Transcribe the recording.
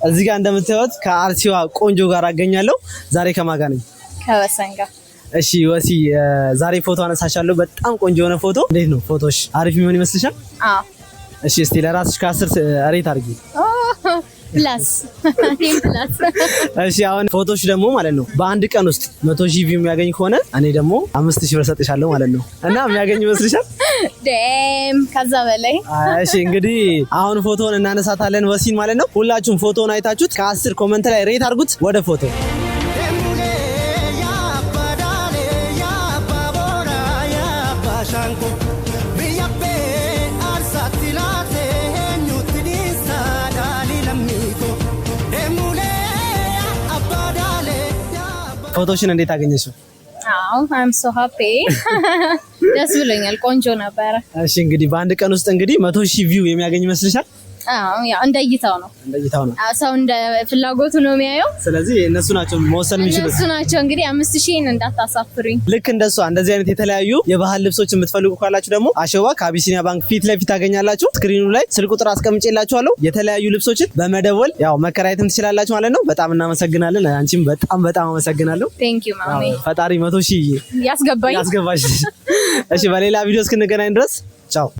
እዚህ ጋር እንደምታዩት ከአርሲዋ ቆንጆ ጋር አገኛለሁ። ዛሬ ከማን ጋር ነኝ? ከወሰን ጋር። እሺ ወሲ፣ ዛሬ ፎቶ አነሳሻለሁ። በጣም ቆንጆ የሆነ ፎቶ። እንዴት ነው ፎቶሽ? አሪፍ ምን ይመስልሻል? አዎ። እሺ እስቲ ለራስሽ ከ10 ሬት አድርጊ። ፕላስ 10 ፕላስ። እሺ አሁን ፎቶሽ ደግሞ ማለት ነው በአንድ ቀን ውስጥ 100,000 ቪው የሚያገኝ ከሆነ እኔ ደግሞ 5,000 ብር ሰጥሻለሁ ማለት ነው። እና የሚያገኝ ይመስልሻል? ዴም ከዛ በላይ። እሺ እንግዲህ አሁን ፎቶውን እናነሳታለን ወሲን ማለት ነው። ሁላችሁም ፎቶውን አይታችሁት ከ10 ኮሜንት ላይ ሬት አድርጉት። ወደ ፎቶ ፎቶሽን እንዴት አገኘሽው? አዎ I'm so happy ደስ ብሎኛል። ቆንጆ ነበረ። እሺ እንግዲህ በአንድ ቀን ውስጥ እንግዲህ 100,000 ቪው የሚያገኝ ይመስልሻል? አዎ ያው እንደይታው ነው። ሰው እንደ ፍላጎቱ ነው የሚያየው። ስለዚህ እነሱ ናቸው መወሰን የሚችሉት። እነሱ ናቸው እንግዲህ 5,000 እንዳታሳፍሩኝ። ልክ እንደሷ እንደዚህ አይነት የተለያዩ የባህል ልብሶች የምትፈልጉ ካላችሁ ደግሞ አሸዋ ከአቢሲኒያ ባንክ ፊት ለፊት ታገኛላችሁ። ስክሪኑ ላይ ስልክ ቁጥር አስቀምጬላችኋለሁ። የተለያዩ ልብሶችን በመደወል ያው መከራየትም ትችላላችሁ ማለት ነው። በጣም እናመሰግናለን። አንቺም በጣም አመሰግናለሁ። ቴንክ ዩ ማሚ። ፈጣሪ 100,000 ያስገባሽ። እሺ በሌላ ቪዲዮ እስክንገናኝ ድረስ ቻው።